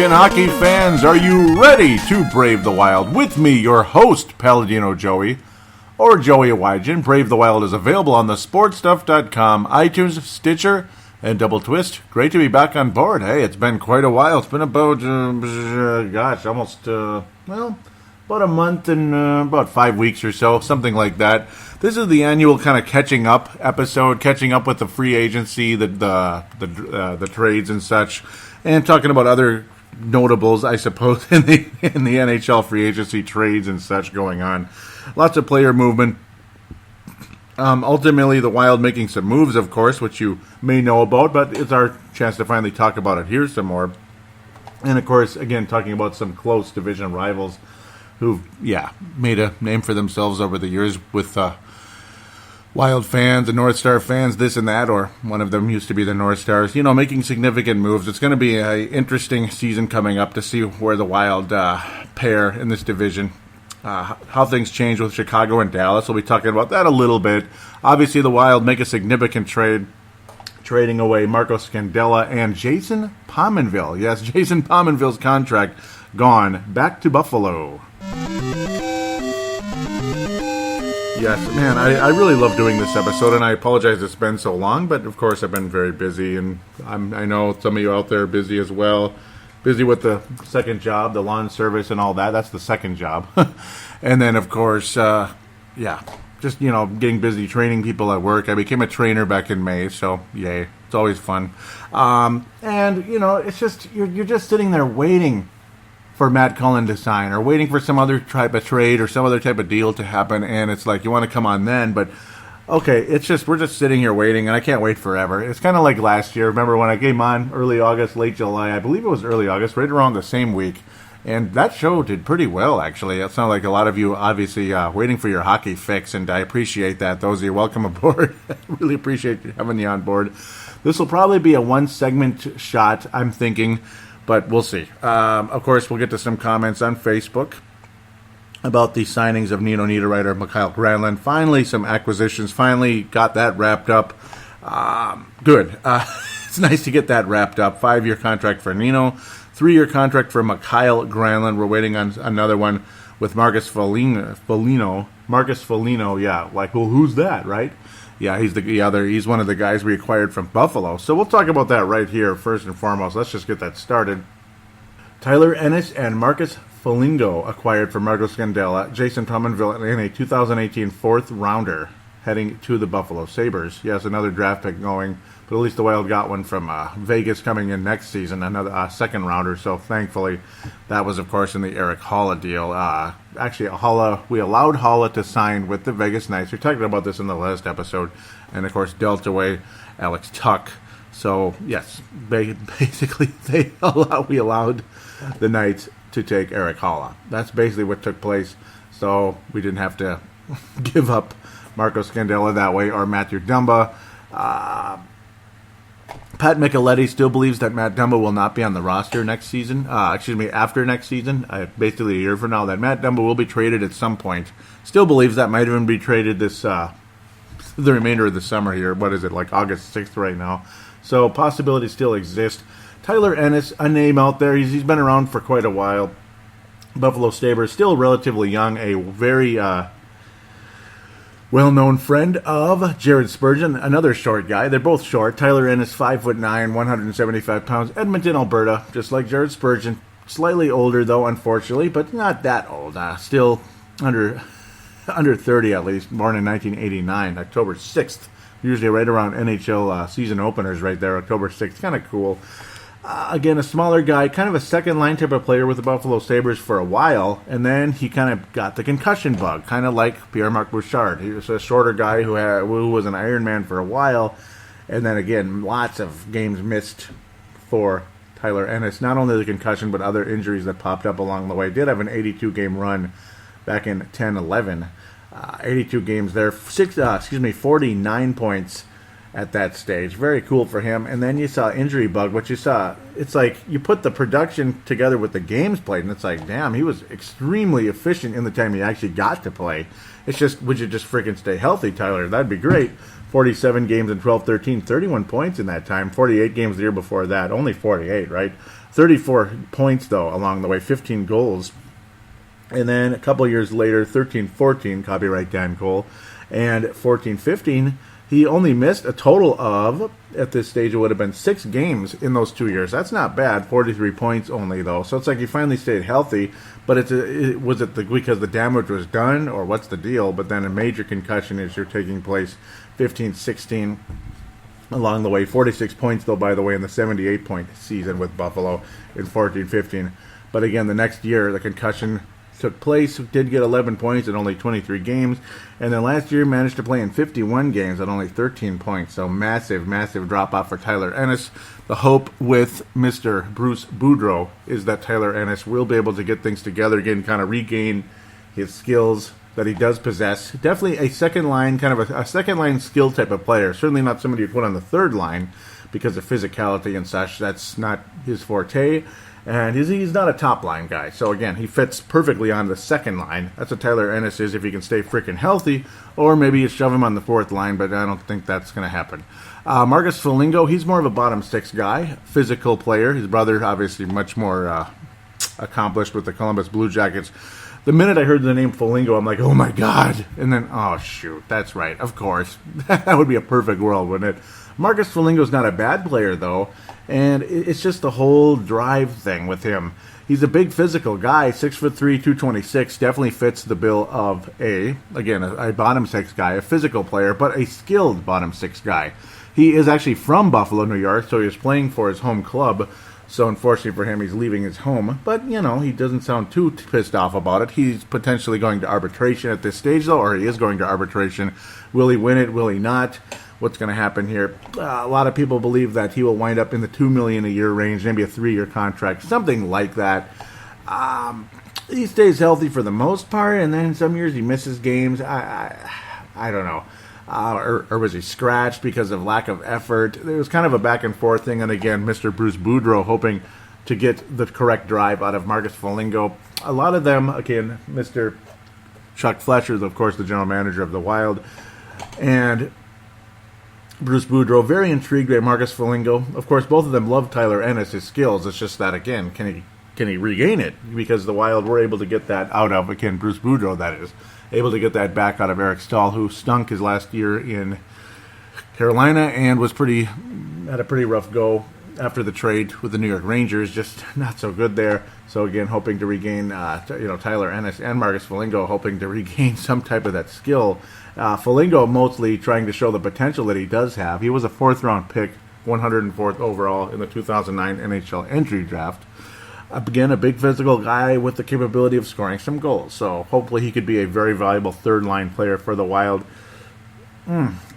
American hockey fans, are you ready to brave the wild? With me, your host, Paladino Joey, or Joey Wygen. Brave the Wild is available on the sportstuff.com, iTunes, Stitcher, and Double Twist. Great to be back on board. Hey, it's been quite a while. It's been about, almost, about a month and about 5 weeks or so, something like that. This is the annual kind of catching up episode, catching up with the free agency, the trades and such, and talking about other notables, I suppose, in the NHL free agency trades and such going on. Lots of player movement. Ultimately, the Wild making some moves, of course, which you may know about, but it's our chance to finally talk about it here some more. And, of course, again, talking about some close division rivals who've, made a name for themselves over the years with Wild fans, the North Star fans, this and that, or one of them used to be the North Stars, making significant moves. It's going to be an interesting season coming up to see where the Wild pair in this division, how things change with Chicago and Dallas. We'll be talking about that a little bit. Obviously, the Wild make a significant trade, trading away Marco Scandella and Jason Pominville. Yes, Jason Pominville's contract gone back to Buffalo. Yes, man, I really love doing this episode, and I apologize it's been so long, but of course I've been very busy, and I know some of you out there are busy as well. Busy with the second job, the lawn service and all that. That's the second job. And then, of course, just, getting busy training people at work. I became a trainer back in May, so yay. It's always fun. It's just, you're just sitting there waiting for Matt Cullen to sign, or waiting for some other type of trade or some other type of deal to happen, and it's like you want to come on then, but okay, we're just sitting here waiting, and I can't wait forever. It's kind of like last year. Remember when I came on early August, late July? I believe it was early August, right around the same week, and that show did pretty well, actually. It sounded like a lot of you obviously waiting for your hockey fix, and I appreciate that. Those of you, welcome aboard. Really appreciate having you on board. This will probably be a one-segment shot, I'm thinking, but we'll see. Of course, we'll get to some comments on Facebook about the signings of Nino, Niederreiter, Mikael, Granlund. Finally, some acquisitions. Finally got that wrapped up. Good. It's nice to get that wrapped up. 5-year contract for Nino. 3-year contract for Mikael Granlund. We're waiting on another one with Marcus Foligno. Marcus Foligno, yeah. Like, well, who's that, right? Yeah, he's one of the guys we acquired from Buffalo. So we'll talk about that right here, first and foremost. Let's just get that started. Tyler Ennis and Marcus Foligno acquired for Marco Scandella, Jason Pominville, in a 2018 4th-rounder heading to the Buffalo Sabres. Yes, another draft pick going, but at least the Wild got one from Vegas coming in next season, another second-rounder. So thankfully, that was, of course, in the Eric Haula deal. We allowed Haula to sign with the Vegas Knights. We talked about this in the last episode, and of course, dealt away Alex Tuch. So yes, basically, we allowed the Knights to take Eric Haula. That's basically what took place. So we didn't have to give up Marco Scandella that way, or Matthew Dumba. Pat Micheletti still believes that Matt Dumba will not be on the roster next season. After next season, basically a year from now, that Matt Dumba will be traded at some point. Still believes that might even be traded the remainder of the summer here. What is it, like August 6th right now? So possibilities still exist. Tyler Ennis, a name out there. He's been around for quite a while. Buffalo Sabres, still relatively young, a very well-known friend of Jared Spurgeon, another short guy. They're both short. Tyler Ennis, 5'9", 175 pounds. Edmonton, Alberta, just like Jared Spurgeon. Slightly older, though, unfortunately, but not that old. Still under 30, at least. Born in 1989, October 6th. Usually right around NHL season openers right there, October 6th. Kind of cool. Again, a smaller guy, kind of a second-line type of player with the Buffalo Sabres for a while, and then he kind of got the concussion bug, kind of like Pierre-Marc Bouchard. He was a shorter guy who was an Iron Man for a while, and then again, lots of games missed for Tyler Ennis. Not only the concussion, but other injuries that popped up along the way. Did have an 82-game run back in 10-11. 82 games there, 49 points at that stage. Very cool for him. And then you saw injury bug, what you saw, it's like you put the production together with the games played, and it's like, damn, he was extremely efficient in the time he actually got to play. It's just, would you just freaking stay healthy, Tyler? That'd be great. 47 games in 12-13, 31 points in that time. 48 games the year before that. Only 48, right? 34 points, though, along the way, 15 goals. And then a couple years later, 13-14, copyright Dan Cole, and 14-15, he only missed a total of, at this stage, it would have been 6 games in those 2 years. That's not bad, 43 points only, though. So it's like he finally stayed healthy, but was it because the damage was done, or what's the deal? But then a major concussion issue taking place, 15-16, along the way. 46 points, though, by the way, in the 78-point season with Buffalo in 14-15. But again, the next year, the concussion took place, did get 11 points in only 23 games, and then last year managed to play in 51 games at only 13 points. So massive, massive drop-off for Tyler Ennis. The hope with Mr. Bruce Boudreau is that Tyler Ennis will be able to get things together again, kind of regain his skills that he does possess. Definitely a second line, kind of a second line skill type of player. Certainly not somebody you'd put on the third line because of physicality and such. That's not his forte. And he's not a top-line guy. So, again, he fits perfectly on the second line. That's what Tyler Ennis is if he can stay freaking healthy. Or maybe you shove him on the fourth line, but I don't think that's going to happen. Marcus Foligno, he's more of a bottom six guy. Physical player. His brother, obviously, much more accomplished with the Columbus Blue Jackets. The minute I heard the name Foligno, I'm like, oh, my God. And then, oh, shoot, that's right. Of course. That would be a perfect world, wouldn't it? Marcus Foligno's not a bad player, though. And it's just the whole drive thing with him. He's a big physical guy, 6'3", 226. Definitely fits the bill of a bottom six guy, a physical player, but a skilled bottom six guy. He is actually from Buffalo, New York, so he was playing for his home club. So unfortunately for him, he's leaving his home. But, he doesn't sound too pissed off about it. He's potentially going to arbitration at this stage, though, or he is going to arbitration. Will he win it? Will he not? What's going to happen here? A lot of people believe that he will wind up in the $2 million a year range, maybe a 3-year contract, something like that. He stays healthy for the most part, and then some years he misses games. I don't know. Or was he scratched because of lack of effort? There was kind of a back and forth thing, and again, Mr. Bruce Boudreau hoping to get the correct drive out of Marcus Foligno. A lot of them, again, Mr. Chuck Fletcher is, of course, the general manager of the Wild, and Bruce Boudreau, very intrigued by Marcus Foligno. Of course, both of them love Tyler Ennis, his skills. It's just that, again, can he regain it? Because the Wild were able to get that out of, again, Bruce Boudreau, that is, able to get that back out of Eric Stahl, who stunk his last year in Carolina and had a pretty rough go after the trade with the New York Rangers. Just not so good there. So, again, hoping to regain, Tyler Ennis and Marcus Foligno, hoping to regain some type of that skill. Foligno mostly trying to show the potential that he does have. He was a 4th-round pick, 104th overall in the 2009 NHL entry draft. Again, a big physical guy with the capability of scoring some goals. So hopefully he could be a very valuable third-line player for the Wild.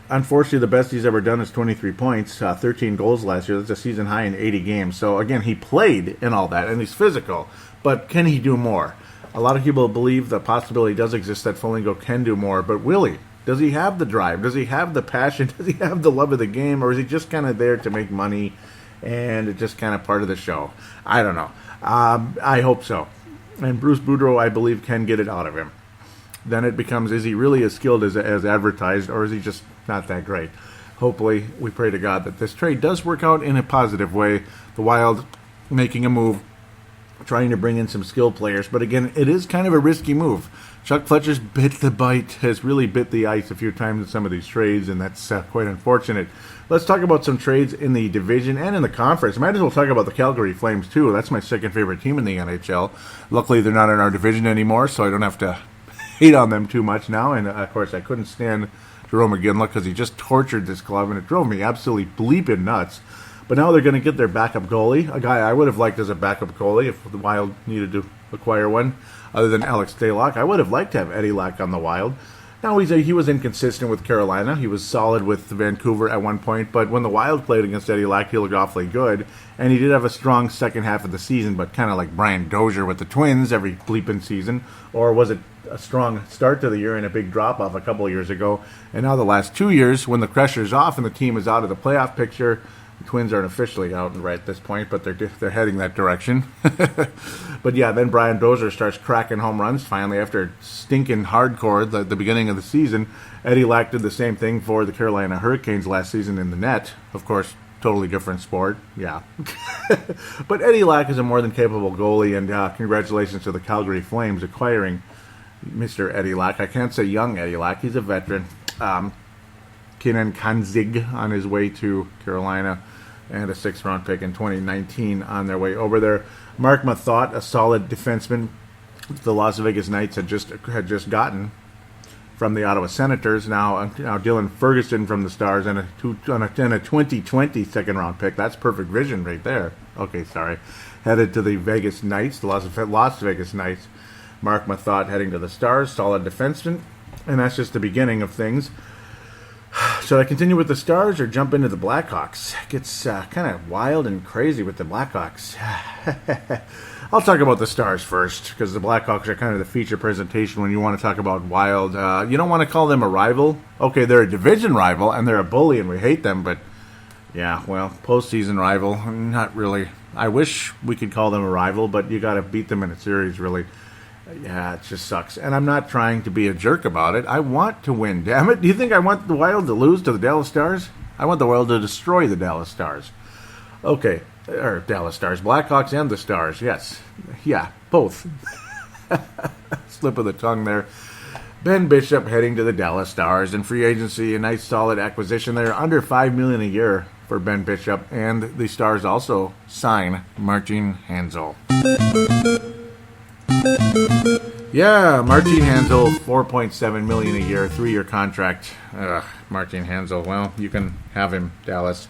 Unfortunately, the best he's ever done is 23 points, 13 goals last year. That's a season high in 80 games. So, again, he played in all that, and he's physical. But can he do more? A lot of people believe the possibility does exist that Foligno can do more, but will he? Does he have the drive? Does he have the passion? Does he have the love of the game? Or is he just kind of there to make money and it's just kind of part of the show? I don't know. I hope so. And Bruce Boudreau, I believe, can get it out of him. Then it becomes, is he really as skilled as advertised, or is he just not that great? Hopefully, we pray to God that this trade does work out in a positive way. The Wild making a move, trying to bring in some skilled players. But again, it is kind of a risky move. Chuck Fletcher's has really bit the ice a few times in some of these trades, and that's quite unfortunate. Let's talk about some trades in the division and in the conference. Might as well talk about the Calgary Flames, too. That's my second favorite team in the NHL. Luckily, they're not in our division anymore, so I don't have to hate on them too much now. And, of course, I couldn't stand Jerome McGinley because he just tortured this club, and it drove me absolutely bleeping nuts. But now they're going to get their backup goalie, a guy I would have liked as a backup goalie if the Wild needed to acquire one, other than Alex Stalock. I would have liked to have Eddie Lack on the Wild. Now, he was inconsistent with Carolina. He was solid with Vancouver at one point, but when the Wild played against Eddie Lack, he looked awfully good, and he did have a strong second half of the season, but kind of like Brian Dozier with the Twins every bleeping season, or was it a strong start to the year and a big drop-off a couple of years ago, and now the last 2 years, when the pressure's off and the team is out of the playoff picture, the Twins aren't officially out right at this point, but they're heading that direction. But yeah, then Brian Dozier starts cracking home runs finally after stinking hardcore the beginning of the season. Eddie Lack did the same thing for the Carolina Hurricanes last season in the net. Of course, totally different sport. Yeah. But Eddie Lack is a more than capable goalie, and congratulations to the Calgary Flames acquiring Mr. Eddie Lack. I can't say young Eddie Lack. He's a veteran. Kenan Kanzig on his way to Carolina, and a 6th-round pick in 2019 on their way over there. Mark Mathot, a solid defenseman, the Las Vegas Knights had just gotten from the Ottawa Senators. Now Dylan Ferguson from the Stars and a 2020 second-round pick. That's perfect vision right there. Okay, sorry. Headed to the Vegas Knights, the Las Vegas Knights. Mark Mathot heading to the Stars, solid defenseman, and that's just the beginning of things. Should I continue with the Stars or jump into the Blackhawks? It gets kind of wild and crazy with the Blackhawks. I'll talk about the Stars first, because the Blackhawks are kind of the feature presentation when you want to talk about wild. You don't want to call them a rival. Okay, they're a division rival, and they're a bully, and we hate them, but yeah, well, postseason rival, not really. I wish we could call them a rival, but you got to beat them in a series, really. Yeah, it just sucks. And I'm not trying to be a jerk about it. I want to win, damn it. Do you think I want the Wild to lose to the Dallas Stars? I want the Wild to destroy the Dallas Stars. Okay, or Dallas Stars. Blackhawks and the Stars, yes. Yeah, both. Slip of the tongue there. Ben Bishop heading to the Dallas Stars in free agency. A nice solid acquisition there. Under $5 million a year for Ben Bishop. And the Stars also sign Martin Hanzal. Yeah, Martin Hanzal, $4.7 million a year, 3-year contract. Martin Hanzal, well, you can have him, Dallas.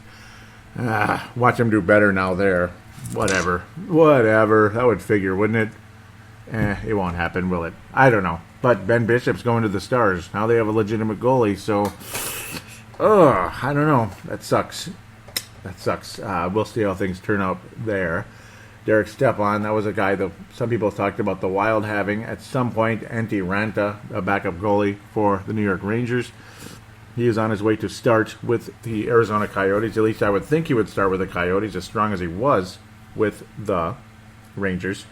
Watch him do better now there. Whatever. That would figure, wouldn't it? It won't happen, will it? I don't know. But Ben Bishop's going to the Stars. Now they have a legitimate goalie, so... I don't know. That sucks. We'll see how things turn out there. Derek Stepan, that was a guy that some people talked about the Wild having at some point. Antti Ranta, a backup goalie for the New York Rangers. He is on his way to start with the Arizona Coyotes. At least I would think he would start with the Coyotes, as strong as he was with the Rangers.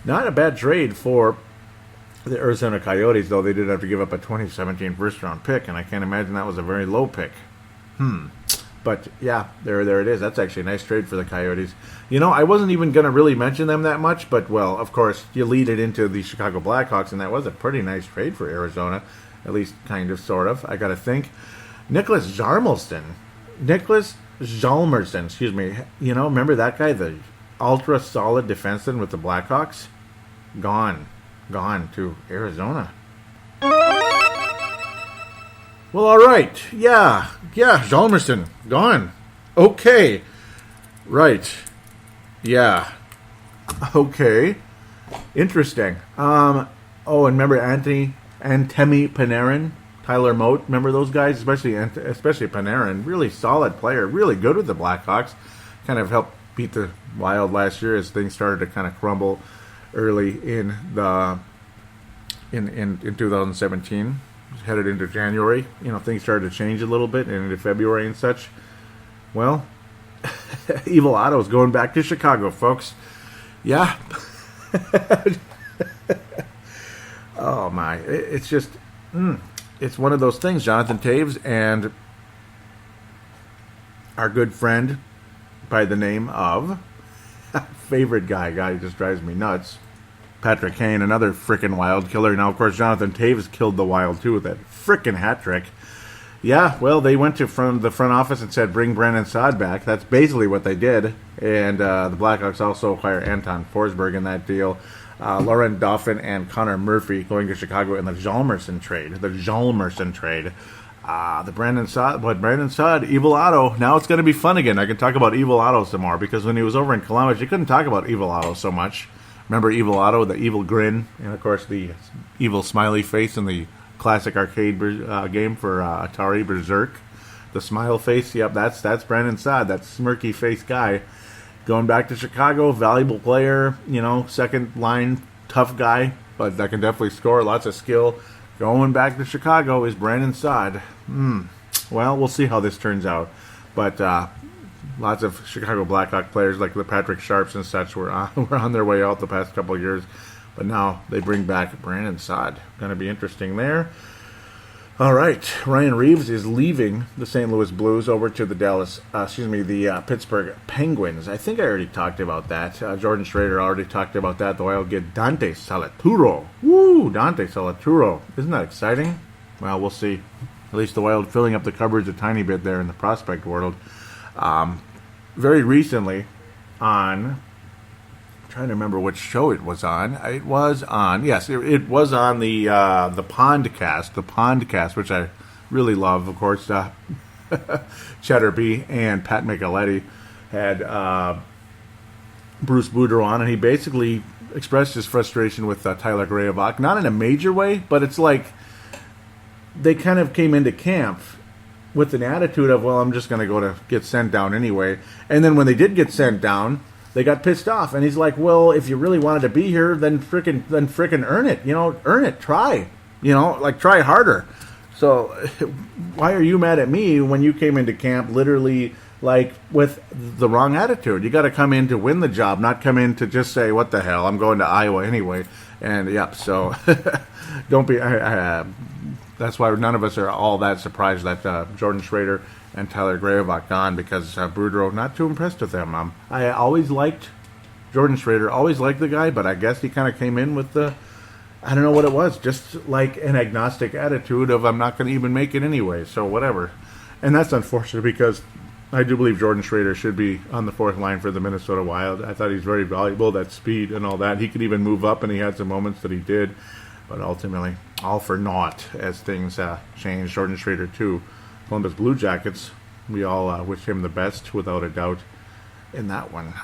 Not a bad trade for the Arizona Coyotes, though. They did have to give up a 2017 first-round pick, and I can't imagine that was a very low pick. But, yeah, there it is. That's actually a nice trade for the Coyotes. You know, I wasn't even going to really mention them that much, but, well, of course, you lead it into the Chicago Blackhawks, and that was a pretty nice trade for Arizona. At least, kind of, sort of, I got to think. Nicholas Hjalmarsson, excuse me. You know, remember that guy, the ultra-solid defenseman with the Blackhawks? Gone to Arizona. Well, all right. Yeah, Hjalmarsson, gone. Okay. Right. Yeah. Okay. Interesting. And remember Antemi Panarin, Tyler Mote, remember those guys? Especially Panarin, really solid player, really good with the Blackhawks. Kind of helped beat the Wild last year as things started to kind of crumble early in 2017. Headed into January, you know, things started to change a little bit, and into February and such. Well, Evil Otto's going back to Chicago, folks. Yeah. Oh my, it's just, it's one of those things. Jonathan Toews and our good friend by the name of favorite guy who just drives me nuts, Patrick Kane, another frickin' Wild killer. Now, of course, Jonathan Toews killed the Wild, too, with that frickin' hat trick. Yeah, well, they went to the front office and said, bring Brandon Saad back. That's basically what they did. And the Blackhawks also acquired Anton Forsberg in that deal. Laurent Dauphin and Connor Murphy going to Chicago in the Hjalmarsson trade. The Brandon Saad, Evil Otto. Now it's going to be fun again. I can talk about Evil Otto some more, because when he was over in Columbus, you couldn't talk about Evil Otto so much. Remember Evil Otto, the evil grin, and of course the evil smiley face in the classic arcade game for Atari, Berserk. The smile face, yep, that's Brandon Saad, that smirky face guy. Going back to Chicago, valuable player, you know, second line, tough guy, but that can definitely score, lots of skill. Going back to Chicago is Brandon Saad. Well, we'll see how this turns out. But lots of Chicago Blackhawk players like the Patrick Sharps and such were on their way out the past couple of years. But now they bring back Brandon Saad. Going to be interesting there. All right, Ryan Reeves is leaving the St. Louis Blues over to the Pittsburgh Penguins. I think I already talked about that. Jordan Schrader already talked about that. The Wild get Dante Salaturo. Woo, Dante Salaturo. Isn't that exciting? Well, we'll see. At least the Wild filling up the cupboards a tiny bit there in the prospect world. Very recently on... trying to remember which show it was on. It was on the Pondcast, which I really love. Of course, Cheddar B and Pat Micheletti had Bruce Boudreau on, and he basically expressed his frustration with Tyler Graovac, not in a major way, but it's like they kind of came into camp with an attitude of, well, I'm just going to get sent down anyway, and then when they did get sent down, they got pissed off, and he's like, well, if you really wanted to be here, then frickin' earn it. Earn it. Try. Try harder. So why are you mad at me when you came into camp literally, with the wrong attitude? You got to come in to win the job, not come in to just say, what the hell, I'm going to Iowa anyway. And, yep, so don't be... that's why none of us are all that surprised that Jordan Schrader and Tyler Graovac gone, because Boudreau not too impressed with them. I always liked Jordan Schrader, always liked the guy, but I guess he kind of came in with I don't know what it was, just like an agnostic attitude of I'm not going to even make it anyway, so whatever. And that's unfortunate because I do believe Jordan Schrader should be on the fourth line for the Minnesota Wild. I thought he's very valuable, that speed and all that. He could even move up, and he had some moments that he did, but ultimately all for naught as things changed. Jordan Schrader too. Columbus Blue Jackets, we all wish him the best, without a doubt, in that one.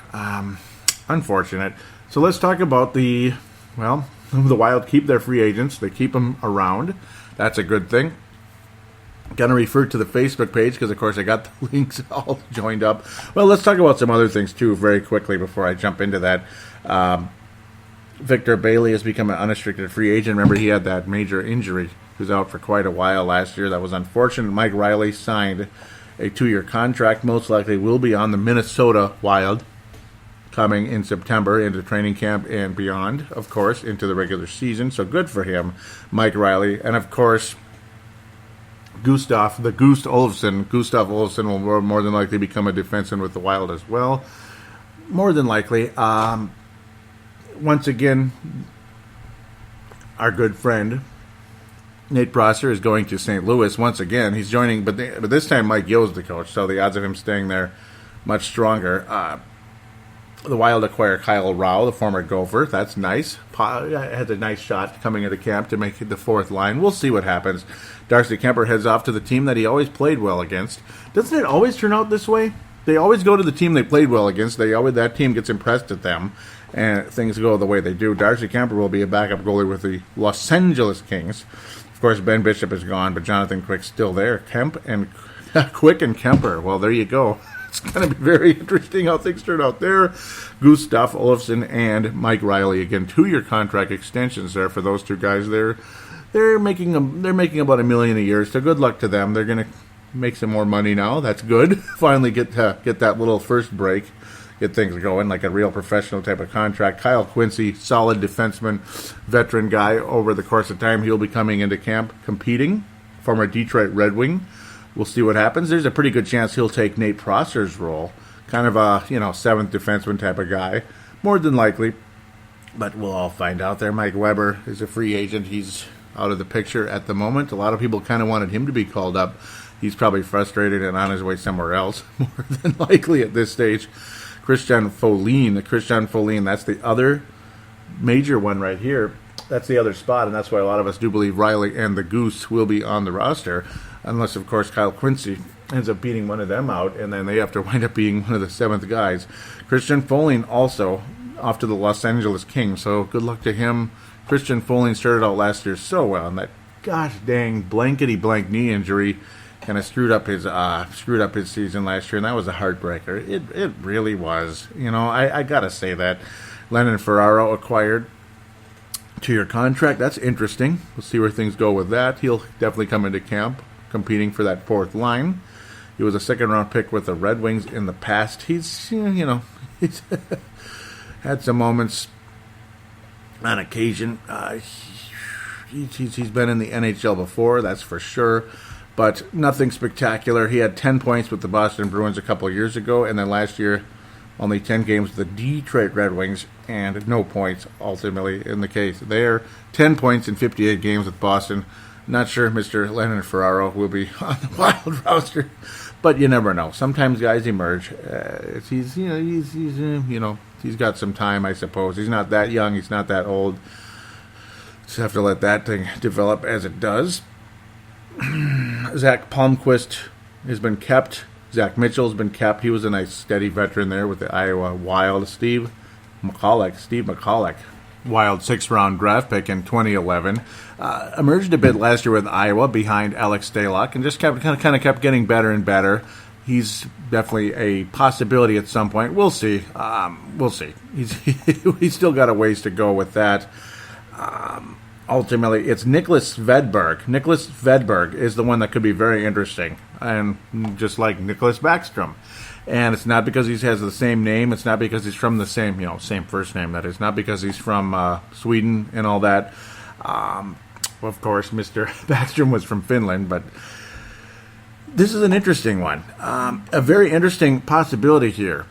Unfortunate. So let's talk about the Wild keep their free agents. They keep them around. That's a good thing. Going to refer to the Facebook page because, of course, I got the links all joined up. Well, let's talk about some other things, too, very quickly before I jump into that. Victor Bailey has become an unrestricted free agent. Remember, he had that major injury. He was out for quite a while last year. That was unfortunate. Mike Riley signed a 2-year contract. Most likely will be on the Minnesota Wild coming in September into training camp and beyond, of course, into the regular season. So good for him, Mike Riley. And, of course, Gustav Olofsson. Gustav Olofsson will more than likely become a defenseman with the Wild as well. More than likely. Once again, our good friend Nate Prosser is going to St. Louis once again. He's joining, but this time Mike Yo's the coach, so the odds of him staying there much stronger. The Wild acquire Kyle Rao, the former Gopher. That's nice. Had a nice shot coming into camp to make it the fourth line. We'll see what happens. Darcy Kemper heads off to the team that he always played well against. Doesn't it always turn out this way? They always go to the team they played well against. That team gets impressed at them, and things go the way they do. Darcy Kemper will be a backup goalie with the Los Angeles Kings. Of course, Ben Bishop is gone, but Jonathan Quick's still there. Quick and Kemper. Well, there you go. It's going to be very interesting how things turn out there. Gustav Olofsson and Mike Riley, again, 2-year contract extensions there for those two guys. They're making about $1 million a year, so good luck to them. They're going to make some more money now. That's good. Finally get that little first break. Get things going like a real professional type of contract. Kyle Quincy, solid defenseman, veteran guy. Over the course of time, he'll be coming into camp competing. Former Detroit Red Wing. We'll see what happens. There's a pretty good chance he'll take Nate Prosser's role. Kind of a, seventh defenseman type of guy. More than likely. But we'll all find out there. Mike Weber is a free agent. He's out of the picture at the moment. A lot of people kind of wanted him to be called up. He's probably frustrated and on his way somewhere else. More than likely at this stage. Christian Foligno, that's the other major one right here. That's the other spot, and that's why a lot of us do believe Riley and the Goose will be on the roster, unless, of course, Kyle Quincy ends up beating one of them out, and then they have to wind up being one of the seventh guys. Christian Foligno also off to the Los Angeles Kings, so good luck to him. Christian Foligno started out last year so well, and that gosh dang blankety-blank knee injury kind of screwed up his season last year, and that was a heartbreaker. It really was. I gotta say that. Lennon Ferraro acquired 2-year contract. That's interesting. We'll see where things go with that. He'll definitely come into camp competing for that fourth line. He was a second-round pick with the Red Wings in the past. He's he's had some moments on occasion. he's been in the NHL before, that's for sure, but nothing spectacular. He had 10 points with the Boston Bruins a couple of years ago, and then last year, only 10 games with the Detroit Red Wings, and no points ultimately in the case there. 10 points in 58 games with Boston. Not sure Mr. Leonard Ferraro will be on the Wild roster, but you never know. Sometimes guys emerge. He's got some time, I suppose. He's not that young. He's not that old. Just have to let that thing develop as it does. Zach Palmquist has been kept. Zach Mitchell's been kept. He was a nice, steady veteran there with the Iowa Wild. Steve McCulloch, Wild 6th-round draft pick in 2011. Emerged a bit last year with Iowa behind Alex Stalock and just kept getting better and better. He's definitely a possibility at some point. We'll see. He's still got a ways to go with that. Ultimately, it's Nicholas Svedberg. Nicholas Svedberg is the one that could be very interesting, and just like Nicholas Backstrom. And it's not because he has the same name. It's not because he's from the same first name. That is not because he's from Sweden and all that. Of course, Mr. Backstrom was from Finland, but this is an interesting one. A very interesting possibility here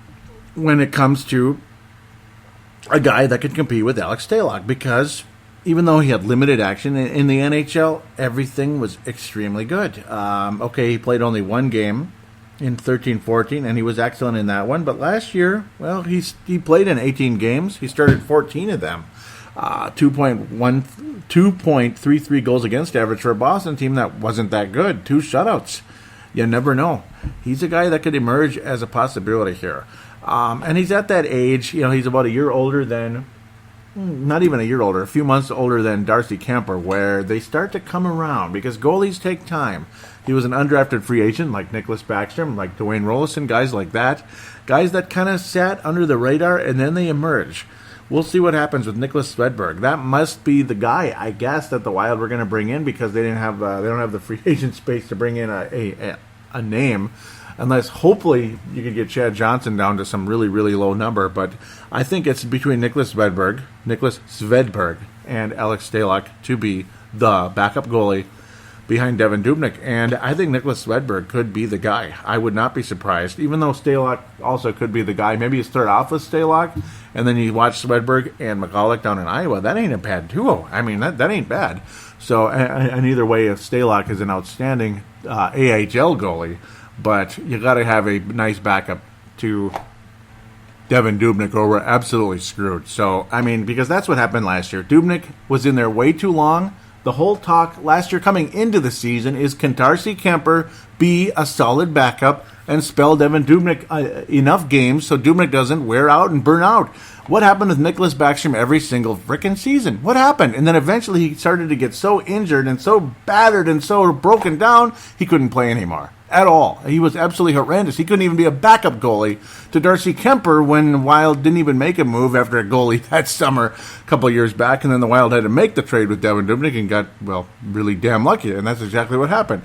when it comes to a guy that could compete with Alex Stalock, because even though he had limited action in the NHL, everything was extremely good. He played only one game in 13-14, and he was excellent in that one. But last year, well, he played in 18 games. He started 14 of them. 2.33 goals against average for a Boston team that wasn't that good. 2 shutouts. You never know. He's a guy that could emerge as a possibility here. And he's at that age. He's about a year older than... Not even a year older, a few months older than Darcy Kemper, where they start to come around because goalies take time. He was an undrafted free agent like Nicholas Backstrom, like Dwayne Rolison, guys like that. Guys that kind of sat under the radar and then they emerge. We'll see what happens with Nicholas Svedberg. That must be the guy, I guess, that the Wild were going to bring in because they don't have the free agent space to bring in a name. Unless, hopefully, you could get Chad Johnson down to some really, really low number. But I think it's between Nicholas Svedberg, and Alex Stalock to be the backup goalie behind Devan Dubnyk. And I think Nicholas Svedberg could be the guy. I would not be surprised, even though Stalock also could be the guy. Maybe you start off with Stalock, and then you watch Svedberg and McCulloch down in Iowa. That ain't a bad duo. I mean, that ain't bad. So, and either way, if Stalock is an outstanding AHL goalie, but you got to have a nice backup to Devan Dubnyk, or we're absolutely screwed. So, I mean, because that's what happened last year. Dubnyk was in there way too long. The whole talk last year coming into the season is, can Darcy Kemper be a solid backup and spell Devan Dubnyk enough games so Dubnyk doesn't wear out and burn out? What happened with Nicholas Backstrom every single frickin' season? What happened? And then eventually he started to get so injured and so battered and so broken down, he couldn't play anymore. At all. He was absolutely horrendous. He couldn't even be a backup goalie to Darcy Kemper when Wild didn't even make a move after a goalie that summer a couple of years back, and then the Wild had to make the trade with Devan Dubnyk and got, really damn lucky, and that's exactly what happened.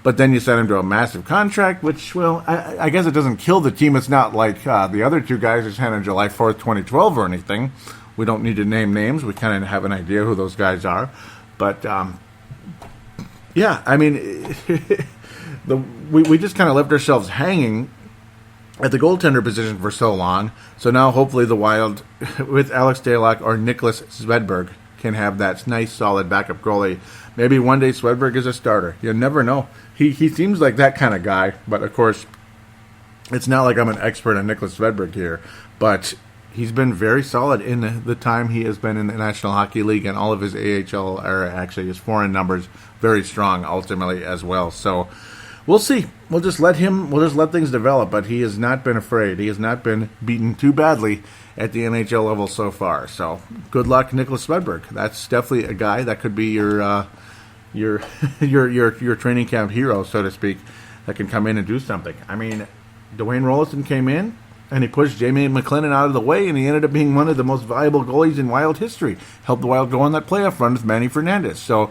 But then you sent him to a massive contract, which, I guess it doesn't kill the team. It's not like the other two guys who signed on July 4th, 2012 or anything. We don't need to name names. We kind of have an idea who those guys are. But, yeah, I mean... We just kind of left ourselves hanging at the goaltender position for so long. So now hopefully the Wild, with Alex Stalock or Nicholas Svedberg, can have that nice, solid backup goalie. Maybe one day Svedberg is a starter. You never know. He seems like that kind of guy. But, of course, it's not like I'm an expert on Nicholas Svedberg here. But he's been very solid in the time he has been in the National Hockey League, and all of his AHL, or actually his foreign numbers, very strong ultimately as well. So... we'll see. We'll just let things develop, but he has not been afraid. He has not been beaten too badly at the NHL level so far. So, good luck, Nicholas Svedberg. That's definitely a guy that could be your training camp hero, so to speak, that can come in and do something. I mean, Dwayne Rolison came in and he pushed Jamie McLennan out of the way, and he ended up being one of the most valuable goalies in Wild history. Helped the Wild go on that playoff run with Manny Fernandez. So,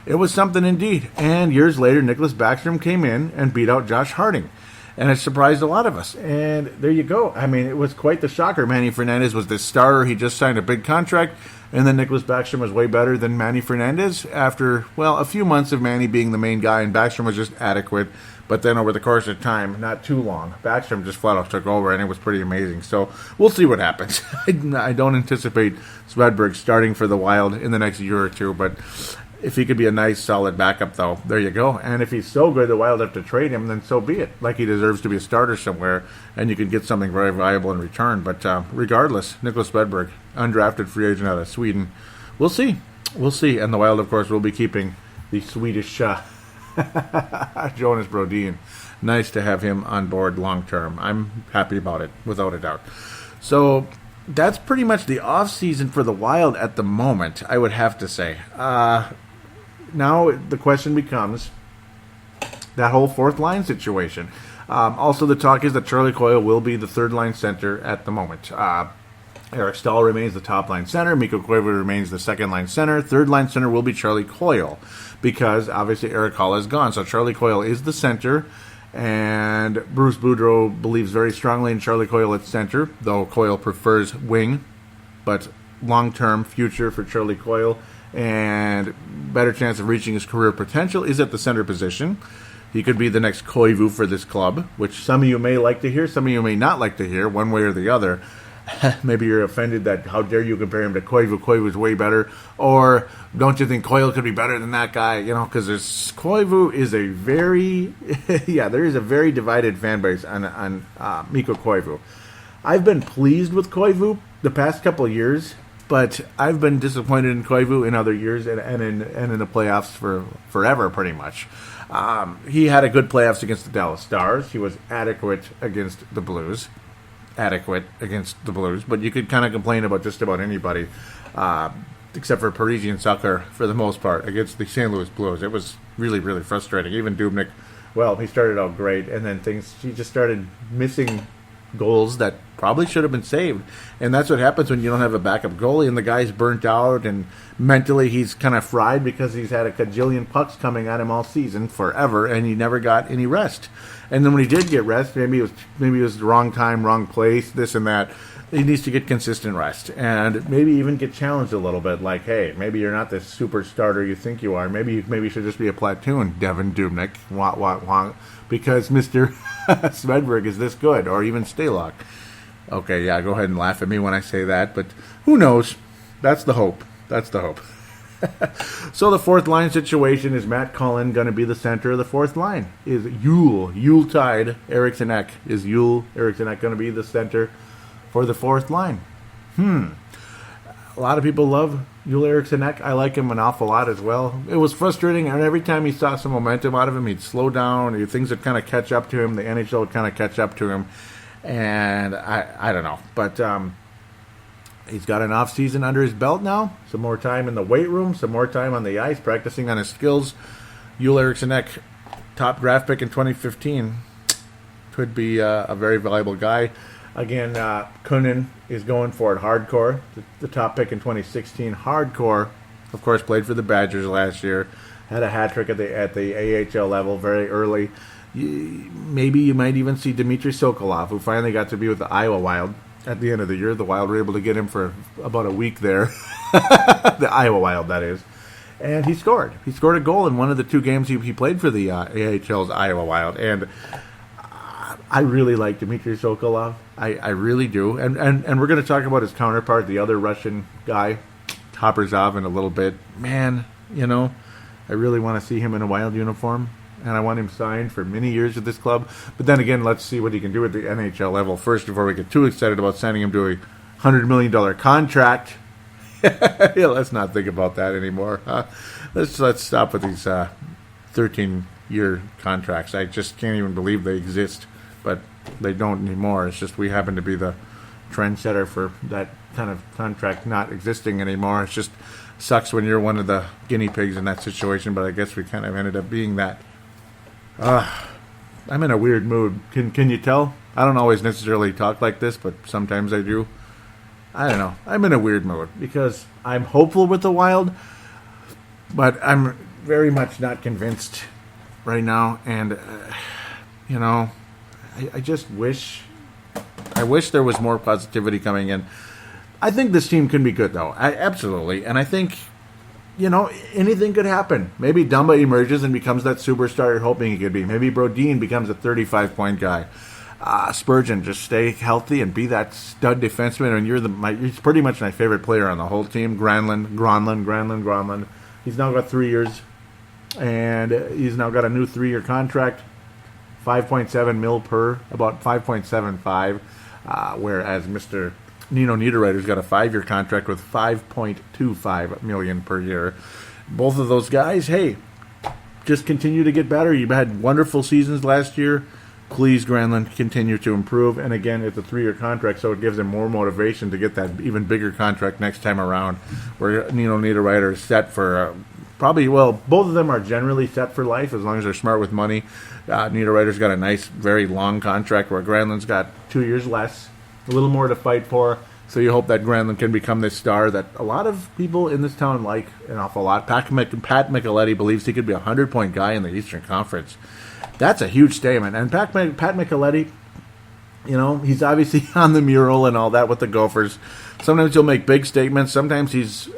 it was something indeed. And years later, Nicholas Backstrom came in and beat out Josh Harding. And it surprised a lot of us. And there you go. I mean, it was quite the shocker. Manny Fernandez was the starter. He just signed a big contract. And then Nicholas Backstrom was way better than Manny Fernandez after, well, a few months of Manny being the main guy, and Backstrom was just adequate. But then over the course of time, not too long, Backstrom just flat out took over, and it was pretty amazing. So we'll see what happens. I don't anticipate Swedberg starting for the Wild in the next year or two, but if he could be a nice, solid backup, though, there you go. And if he's so good, the Wild have to trade him, then so be it. Like, he deserves to be a starter somewhere, and you could get something very valuable in return. But regardless, Nicholas Swedberg, undrafted free agent out of Sweden. We'll see. We'll see. And the Wild, of course, will be keeping the Swedish Jonas Brodin. Nice to have him on board long term. I'm happy about it, without a doubt. So that's pretty much the off season for the Wild at the moment, I would have to say. Now the question becomes that whole fourth line situation. Also, the talk is that Charlie Coyle will be the third line center at the moment. Eric Stahl remains the top line center. Mikko Koivu remains the second line center. Third line center will be Charlie Coyle, because obviously Eric Hall is gone. So Charlie Coyle is the center, and Bruce Boudreau believes very strongly in Charlie Coyle at center, though Coyle prefers wing. But long-term future for Charlie Coyle and better chance of reaching his career potential is at the center position. He could be the next Koivu for this club, which some of you may like to hear, some of you may not like to hear, one way or the other. Maybe you're offended that how dare you compare him to Koivu. Koivu's way better. Or don't you think Coyle could be better than that guy? You know, because Koivu is a very, there is a very divided fan base on Mikko Koivu. I've been pleased with Koivu the past couple of years, but I've been disappointed in Koivu in other years and in the playoffs for forever, pretty much. He had a good playoffs against the Dallas Stars. He was adequate against the Blues. But you could kind of complain about just about anybody, except for Parisian soccer for the most part, against the St. Louis Blues. It was really, really frustrating. Even Dubnyk, well, he started out great, and then he just started missing goals that probably should have been saved. And that's what happens when you don't have a backup goalie, and the guy's burnt out, and mentally he's kind of fried because he's had a cajillion pucks coming at him all season, forever, and he never got any rest. And then when he did get rest, maybe it was the wrong time, wrong place, this and that. He needs to get consistent rest and maybe even get challenged a little bit. Like, hey, maybe you're not the super starter you think you are. Maybe you should just be a platoon, Devin Dubnyk, because Mr. Swedberg is this good, or even Stalock. Okay, yeah, go ahead and laugh at me when I say that, but who knows? That's the hope. So the fourth line situation is Matt Cullen going to be the center of the fourth line? Is Yuletide Eriksson Ek? Is Eriksson Ek going to be the center for the fourth line? A lot of people love Yule Eriksson Ek. I like him an awful lot as well. It was frustrating, and every time he saw some momentum out of him, he'd slow down, things would kind of catch up to him, the NHL would kind of catch up to him, and I don't know. But he's got an off-season under his belt now, some more time in the weight room, some more time on the ice, practicing on his skills. Yule Eriksson Ek, top draft pick in 2015, could be a very valuable guy. Again, Kunin is going for it hardcore. The top pick in 2016, hardcore. Of course, played for the Badgers last year. Had a hat trick at the AHL level very early. Maybe you might even see Dmitry Sokolov, who finally got to be with the Iowa Wild at the end of the year. The Wild were able to get him for about a week there. The Iowa Wild, that is. And he scored. He scored a goal in one of the two games he played for the AHL's Iowa Wild. And I really like Dmitry Sokolov. I really do. And we're going to talk about his counterpart, the other Russian guy, Toprazov, in a little bit. Man, I really want to see him in a Wild uniform. And I want him signed for many years with this club. But then again, let's see what he can do at the NHL level first before we get too excited about signing him to a $100 million contract. Let's not think about that anymore. Let's stop with these 13-year contracts. I just can't even believe they exist. But they don't anymore. It's just we happen to be the trendsetter for that kind of contract not existing anymore. It just sucks when you're one of the guinea pigs in that situation, but I guess we kind of ended up being that. I'm in a weird mood. Can you tell? I don't always necessarily talk like this, but sometimes I do. I don't know. I'm in a weird mood because I'm hopeful with the Wild, but I'm very much not convinced right now. And, I just wish there was more positivity coming in. I think this team can be good, though. Absolutely. And I think, anything could happen. Maybe Dumba emerges and becomes that superstar you're hoping he could be. Maybe Brodin becomes a 35-point guy. Spurgeon, just stay healthy and be that stud defenseman. And he's pretty much my favorite player on the whole team. Granlund. He's now got 3 years, and he's now got a new 3-year contract, $5.7 million per, about 5.75, whereas Mr. Nino Niederreiter's got a 5-year contract with $5.25 million per year. Both of those guys, hey, just continue to get better. You've had wonderful seasons last year. Please, Granlund, continue to improve. And again, it's a 3-year contract, so it gives him more motivation to get that even bigger contract next time around, where Nino Niederreiter is set for both of them are generally set for life as long as they're smart with money. Niederreiter's got a nice, very long contract, where Granlund's got 2 years less, a little more to fight for. So you hope that Granlund can become this star that a lot of people in this town like an awful lot. Pat Micheletti believes he could be a 100-point guy in the Eastern Conference. That's a huge statement. And Pat Micheletti, he's obviously on the mural and all that with the Gophers. Sometimes he'll make big statements. Sometimes he's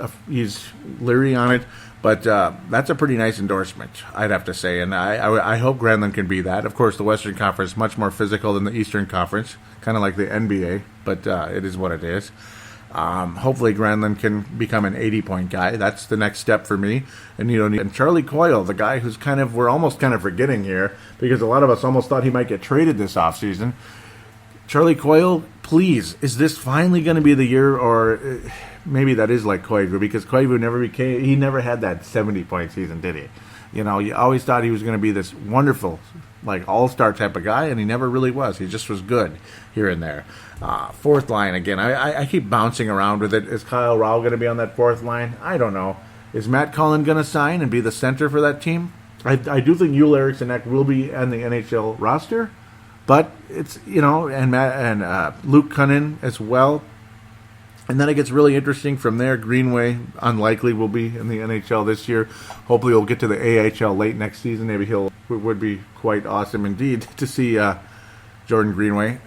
leery on it. But that's a pretty nice endorsement, I'd have to say. And I hope Granlund can be that. Of course, the Western Conference is much more physical than the Eastern Conference, kind of like the NBA. But it is what it is. Hopefully Granlund can become an 80-point guy. That's the next step for me. And Charlie Coyle, the guy who's we're almost kind of forgetting here, because a lot of us almost thought he might get traded this offseason. Charlie Coyle, please, is this finally going to be the year, or maybe that is like Koivu, because Koivu never had that 70-point season, did he? You always thought he was going to be this wonderful, all-star type of guy, and he never really was. He just was good here and there. Fourth line, again, I keep bouncing around with it. Is Kyle Rao going to be on that fourth line? I don't know. Is Matt Cullen going to sign and be the center for that team? I do think Yul Eriksson will be on the NHL roster, but it's, and Luke Cunnin as well. And then it gets really interesting from there. Greenway, unlikely, will be in the NHL this year. Hopefully he'll get to the AHL late next season. Maybe it would be quite awesome indeed to see Jordan Greenway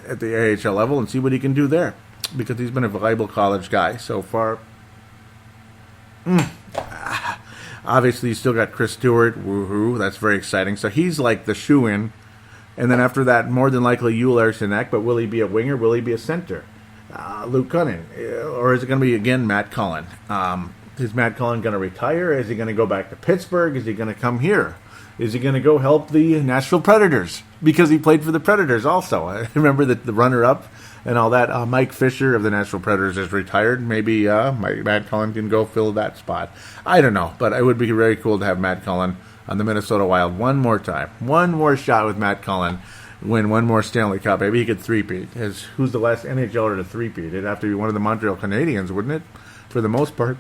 at the AHL level and see what he can do there, because he's been a valuable college guy so far. Obviously, you still got Chris Stewart. Woohoo! That's very exciting. So he's like the shoe-in. And then after that, more than likely, Yul Eriksson. But will he be a winger? Will he be a center? Luke Cunnin, or is it going to be again Matt Cullen? Is Matt Cullen going to retire? Is he going to go back to Pittsburgh? Is he going to come here? Is he going to go help the Nashville Predators, because he played for the Predators also? I remember that the runner-up and all that. Mike Fisher of the Nashville Predators is retired. Maybe Matt Cullen can go fill that spot. I don't know, but it would be very cool to have Matt Cullen on the Minnesota Wild one more time. One more shot with Matt Cullen. Win one more Stanley Cup. Maybe he could three-peat. Who's the last NHLer to three-peat? It'd have to be one of the Montreal Canadiens, wouldn't it? For the most part.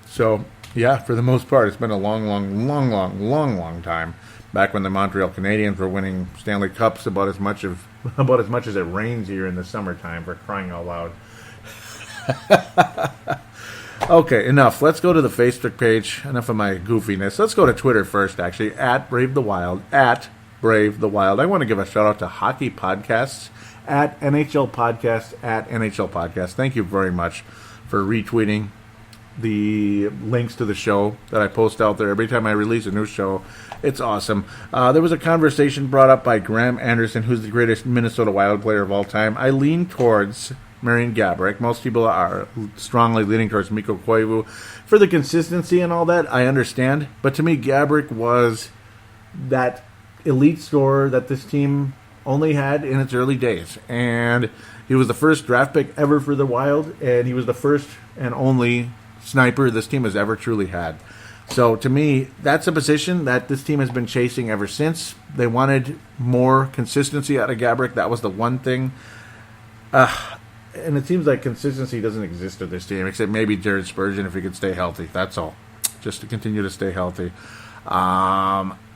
So, yeah, for the most part, it's been a long time. Back when the Montreal Canadiens were winning Stanley Cups about as much as it rains here in the summertime, for crying out loud. Okay, enough. Let's go to the Facebook page. Enough of my goofiness. Let's go to Twitter first, actually. At Brave the Wild. At Brave the Wild. I want to give a shout out to Hockey Podcasts, at NHL Podcast, at NHL Podcast. Thank you very much for retweeting the links to the show that I post out there every time I release a new show. It's awesome. There was a conversation brought up by Graham Anderson, who's the greatest Minnesota Wild player of all time. I lean towards Marian Gaborik. Most people are strongly leaning towards Mikko Koivu. For the consistency and all that, I understand. But to me, Gaborik was that elite scorer that this team only had in its early days. And he was the first draft pick ever for the Wild, and he was the first and only sniper this team has ever truly had. So to me, that's a position that this team has been chasing ever since. They wanted more consistency out of Gaborik. That was the one thing. And it seems like consistency doesn't exist with this team, except maybe Jared Spurgeon if he could stay healthy. That's all. Just to continue to stay healthy.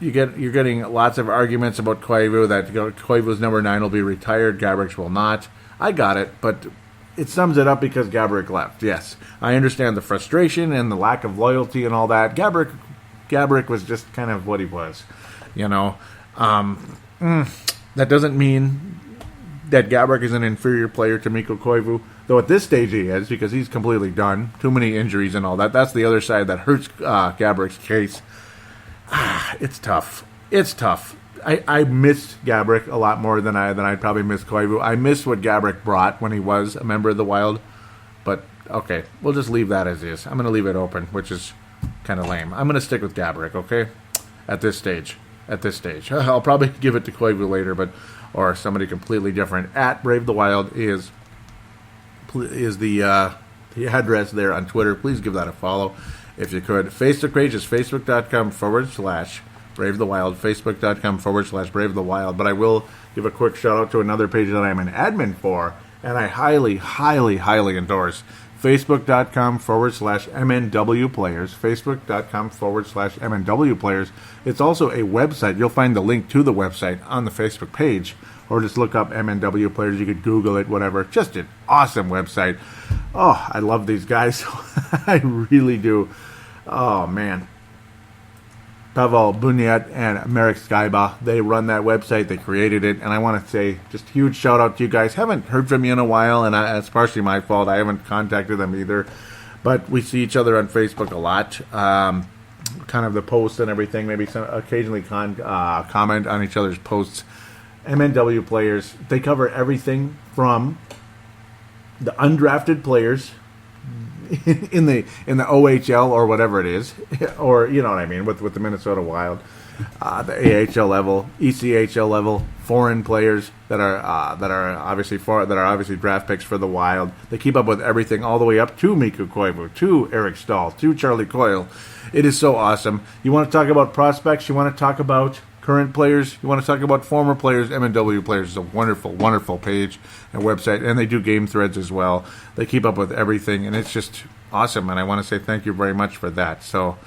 You're getting lots of arguments about Koivu, that Koivu's number 9 will be retired, Gaborik's will not. I got it, but it sums it up because Gaborik left. Yes, I understand the frustration and the lack of loyalty and all that. Gaborik was just kind of what he was, That doesn't mean that Gaborik is an inferior player to Mikko Koivu, though at this stage he is, because he's completely done. Too many injuries and all that. That's the other side that hurts Gaborik's case. It's tough. It's tough. I miss Gaborik a lot more than I'd probably miss Koivu. I miss what Gaborik brought when he was a member of the Wild. But, okay, we'll just leave that as is. I'm going to leave it open, which is kind of lame. I'm going to stick with Gaborik, okay? At this stage. I'll probably give it to Koivu later, or somebody completely different. At Brave the Wild is the address there on Twitter. Please give that a follow if you could. Facebook page is facebook.com/Brave the Wild, facebook.com/Brave the Wild. But I will give a quick shout out to another page that I'm an admin for, and I highly, highly, highly endorse. Facebook.com/MNW Players. Facebook.com/MNW Players. It's also a website. You'll find the link to the website on the Facebook page, or just look up MNW Players. You could Google it, whatever. Just an awesome website. Oh, I love these guys. I really do. Oh, man. Pavel Bunyat and Marek Skyba, they run that website, they created it, and I want to say just huge shout out to you guys. Haven't heard from you in a while, and it's partially my fault. I haven't contacted them either, but we see each other on Facebook a lot. Kind of the posts and everything, maybe occasionally comment on each other's posts. MNW Players, they cover everything from the undrafted players in the OHL or whatever it is, or you know what I mean, with the Minnesota Wild, the AHL level, ECHL level, foreign players that are obviously draft picks for the Wild. They keep up with everything all the way up to Mikko Koivu, to Eric Stahl, to Charlie Coyle. It is so awesome. You want to talk about prospects? You want to talk about current players? You want to talk about former players? MNW Players is a wonderful, wonderful page and website, and they do game threads as well. They keep up with everything, and it's just awesome, and I want to say thank you very much for that. So,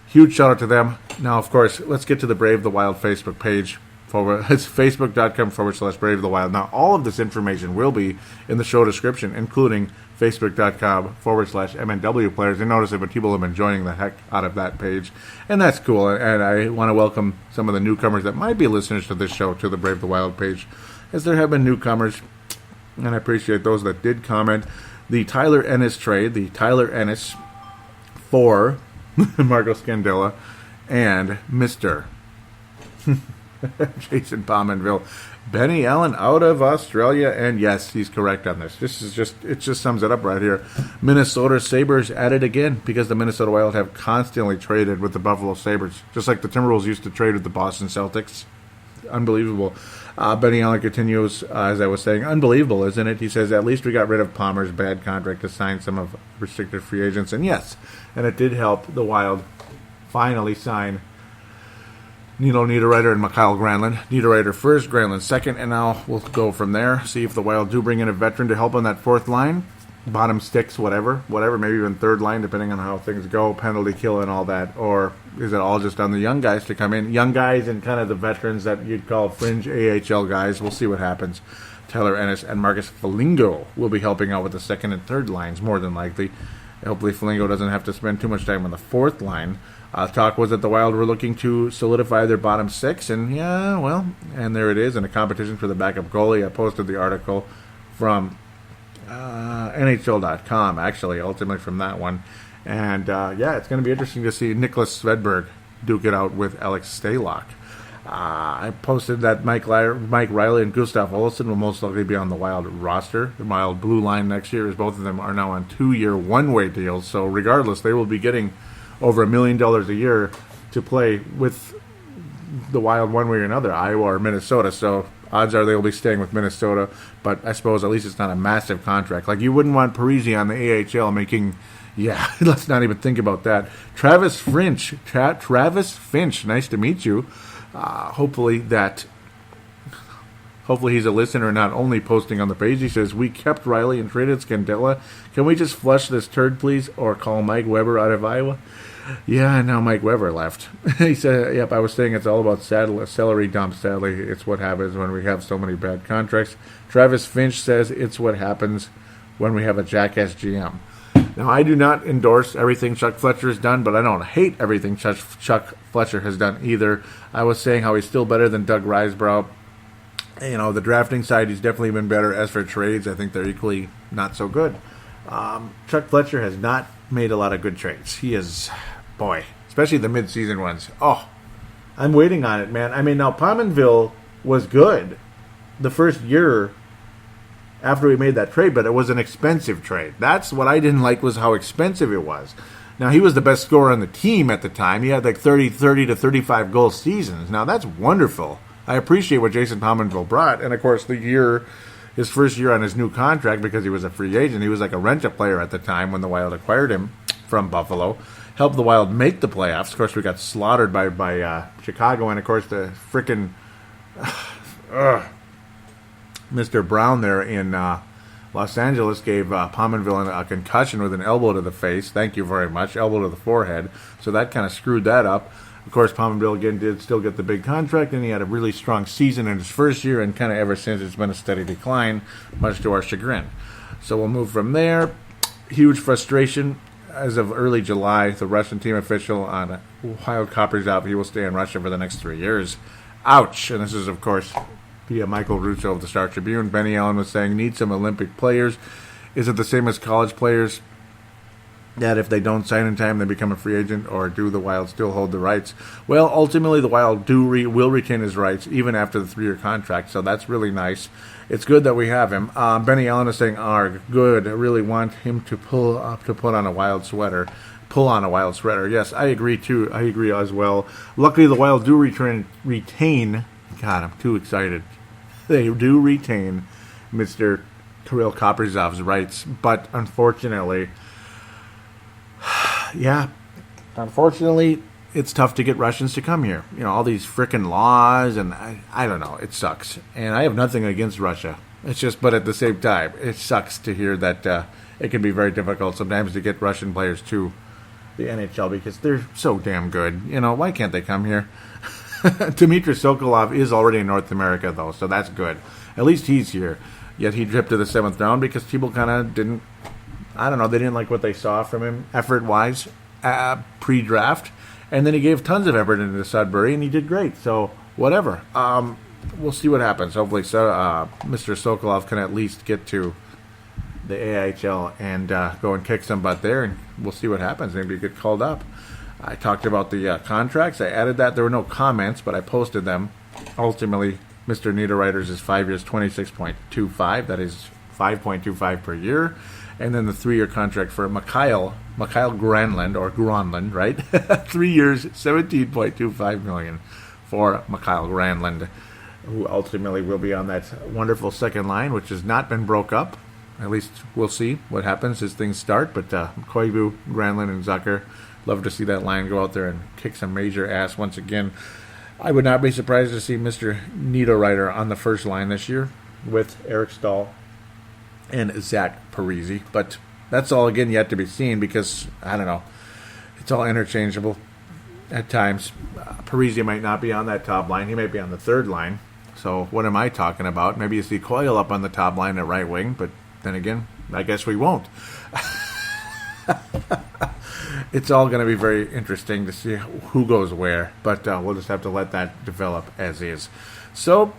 huge shout out to them. Now, of course, let's get to the Brave the Wild Facebook page. It's facebook.com/Brave the Wild. Now, all of this information will be in the show description, including facebook.com/MNW Players. And notice that people have been joining the heck out of that page, and that's cool. And I want to welcome some of the newcomers that might be listeners to this show to the Brave the Wild page, as there have been newcomers, and I appreciate those that did comment. The Tyler Ennis trade, the Tyler Ennis for Marco Scandella and Mr. Jason Pominville. Benny Allen out of Australia, and yes, he's correct on this. It just sums it up right here. Minnesota Sabres at it again, because the Minnesota Wild have constantly traded with the Buffalo Sabres, just like the Timberwolves used to trade with the Boston Celtics. Unbelievable. Benny Allen continues, as I was saying, unbelievable, isn't it? He says, at least we got rid of Palmer's bad contract to sign some of restricted free agents, and yes, and it did help the Wild finally sign Nino Niederreiter and Mikael Granlund. Niederreiter first, Granlund second, and now we'll go from there. See if the Wild do bring in a veteran to help on that fourth line. Bottom six, whatever, maybe even third line, depending on how things go, penalty kill and all that. Or is it all just on the young guys to come in? Young guys and kind of the veterans that you'd call fringe AHL guys. We'll see what happens. Tyler Ennis and Marcus Foligno will be helping out with the second and third lines, more than likely. Hopefully Foligno doesn't have to spend too much time on the fourth line. Talk was that the Wild were looking to solidify their bottom six, and and there it is, in a competition for the backup goalie. I posted the article from NHL.com, actually, ultimately from that one. And, it's going to be interesting to see Nicholas Svedberg duke it out with Alex Stalock. I posted that Mike Riley and Gustav Olsson will most likely be on the Wild roster. The Wild blue line next year, as both of them are now on 2-year one-way deals. So regardless, they will be getting over $1 million a year to play with the Wild one way or another, Iowa or Minnesota. So odds are they will be staying with Minnesota. But I suppose at least it's not a massive contract. Like, you wouldn't want Parisi on the AHL making... Yeah, let's not even think about that. Travis Finch, nice to meet you. Hopefully he's a listener, not only posting on the page. He says, we kept Riley and traded Scandella. Can we just flush this turd, please? Or call Mike Weber out of Iowa? Yeah, now Mike Weber left. He said, yep, I was saying it's all about salary dump. Sadly, it's what happens when we have so many bad contracts. Travis Finch says it's what happens when we have a jackass GM. Now, I do not endorse everything Chuck Fletcher has done, but I don't hate everything Chuck Fletcher has done either. I was saying how he's still better than Doug Risebrough, The drafting side, he's definitely been better. As for trades, I think they're equally not so good. Chuck Fletcher has not made a lot of good trades. He is, boy, especially the mid-season ones. Oh, I'm waiting on it, man. I mean, now Pominville was good the first year after we made that trade, but it was an expensive trade. That's what I didn't like, was how expensive it was. Now, he was the best scorer on the team at the time. He had like 30 to 35 goal seasons. Now, that's wonderful. I appreciate what Jason Pominville brought. And, of course, his first year on his new contract, because he was a free agent, he was like a rent-a player at the time when the Wild acquired him from Buffalo. Helped the Wild make the playoffs. Of course, we got slaughtered by Chicago. And, of course, the frickin' Mr. Brown there in Los Angeles gave Pominville a concussion with an elbow to the face. Thank you very much. Elbow to the forehead. So that kind of screwed that up. Of course, Pominville again did still get the big contract, and he had a really strong season in his first year, and kind of ever since it's been a steady decline, much to our chagrin. So we'll move from there. Huge frustration. As of early July, the Russian team official on Wild Kaprizov, he will stay in Russia for the next 3 years. Ouch. And this is, of course, via Michael Russo of the Star Tribune. Benny Allen was saying, need some Olympic players. Is it the same as college players, that if they don't sign in time, they become a free agent, or do the Wild still hold the rights? Well, ultimately, the Wild will retain his rights even after the 3-year contract, so that's really nice. It's good that we have him. Benny Allen is saying, "Arg, good. I really want him to put on a Wild sweater." Pull on a Wild sweater. Yes, I agree too. I agree as well. Luckily, the Wild do retain. God, I'm too excited. They do retain Mr. Kirill Kaprizov's rights, but unfortunately, it's tough to get Russians to come here. All these frickin' laws, and I don't know. It sucks. And I have nothing against Russia. It's just, but at the same time, it sucks to hear that it can be very difficult sometimes to get Russian players to the NHL because they're so damn good. Why can't they come here? Dmitry Sokolov is already in North America, though, so that's good. At least he's here. Yet he dripped to the 7th round because people kind of didn't, I don't know, they didn't like what they saw from him effort-wise pre-draft. And then he gave tons of effort into Sudbury, and he did great. So, whatever. We'll see what happens. Hopefully, Mr. Sokolov can at least get to the AHL and go and kick some butt there, and we'll see what happens. Maybe get called up. I talked about the contracts. I added that. There were no comments, but I posted them. Ultimately, Mr. Niederreiter's is 5 years, 26.25. That is 5.25 per year. And then the 3-year contract for Mikael Granlund, or Granlund, right? 3 years, $17.25 million for Mikael Granlund, who ultimately will be on that wonderful second line, which has not been broke up. At least we'll see what happens as things start. But Koivu, Granlund, and Zucker, love to see that line go out there and kick some major ass once again. I would not be surprised to see Mr. Niederreiter on the first line this year with Eric Stahl and Zach Parise. But that's all, again, yet to be seen because, I don't know, it's all interchangeable at times. Parise might not be on that top line. He might be on the third line. So what am I talking about? Maybe you see Coyle up on the top line at right wing, but then again, I guess we won't. It's all going to be very interesting to see who goes where, but we'll just have to let that develop as is. So,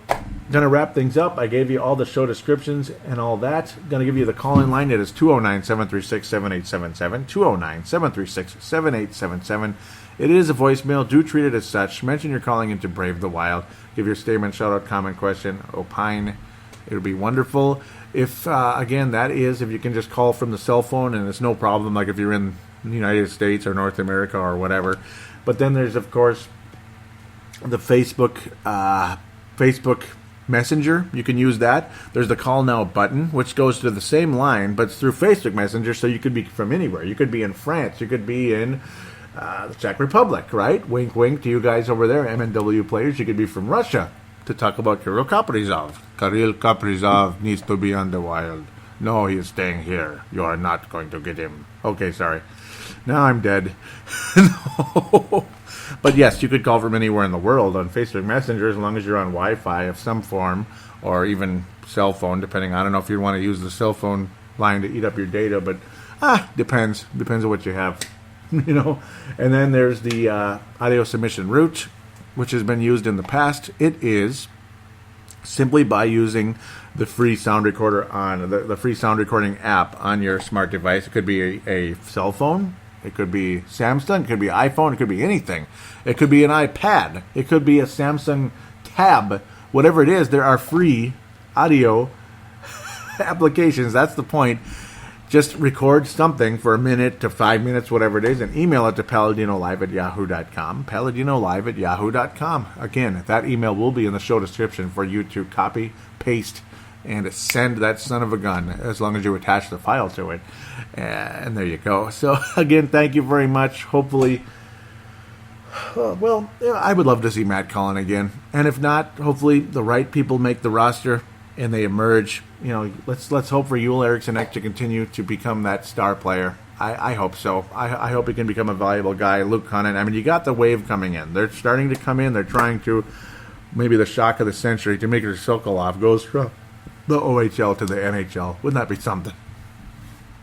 going to wrap things up. I gave you all the show descriptions and all that. Going to give you the call-in line. It is 209-736-7877, 209-736-7877. It is a voicemail. Do treat it as such. Mention you're calling in to Brave the Wild. Give your statement, shout-out, comment, question, opine. It'll be wonderful. If, again, that is, if you can just call from the cell phone, and it's no problem, like if you're in the United States or North America or whatever. But then there's, of course, the Facebook Messenger. You can use that. There's the Call Now button, which goes to the same line, but it's through Facebook Messenger, so you could be from anywhere. You could be in France. You could be in the Czech Republic, right? Wink, wink to you guys over there, MNW players. You could be from Russia to talk about Kirill Kaprizov. Kirill Kaprizov needs to be on the Wild. No, he is staying here. You are not going to get him. Okay, sorry. Now I'm dead. No. But yes, you could call from anywhere in the world on Facebook Messenger as long as you're on Wi-Fi of some form or even cell phone, depending. I don't know if you want to use the cell phone line to eat up your data, but depends. Depends on what you have, you know. And then there's the audio submission route, which has been used in the past. It is simply by using the free sound recorder on the free sound recording app on your smart device. It could be a cell phone. It could be Samsung. It could be iPhone. It could be anything. It could be an iPad. It could be a Samsung Tab. Whatever it is, there are free audio applications. That's the point. Just record something for a minute to 5 minutes, whatever it is, and email it to paladinolive@yahoo.com. paladinolive@yahoo.com. Again, that email will be in the show description for you to copy, paste, and send that son of a gun, as long as you attach the file to it. And there you go. So, again, thank you very much. Hopefully, I would love to see Matt Cullen again. And if not, hopefully the right people make the roster and they emerge. Let's hope for Joel Eriksson to continue to become that star player. I hope so. I hope he can become a valuable guy. Luke Cunnin. I mean, you got the wave coming in. They're starting to come in. They're trying to, maybe the shock of the century, Dmitry Sokolov goes from the OHL to the NHL. Wouldn't that be something?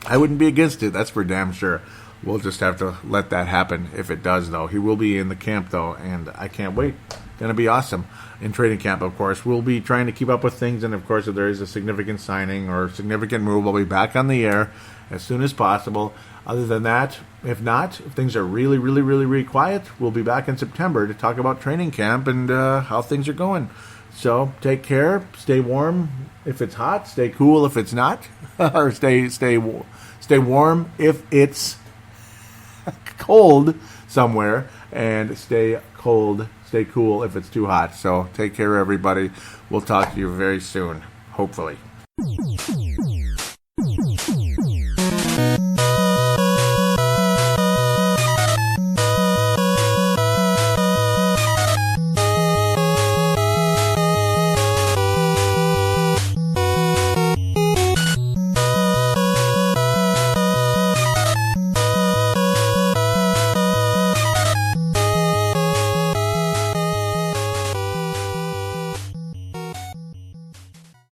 I wouldn't be against it. That's for damn sure. We'll just have to let that happen if it does, though. He will be in the camp, though, and I can't wait. Going to be awesome. In training camp, of course. We'll be trying to keep up with things, and, of course, if there is a significant signing or significant move, we'll be back on the air as soon as possible. Other than that, if not, if things are really, really, really, really quiet, we'll be back in September to talk about training camp and how things are going. So take care. Stay warm if it's hot. Stay cool if it's not. Or stay warm if it's cold somewhere, and stay cool if it's too hot. So take care, everybody. We'll talk to you very soon, hopefully.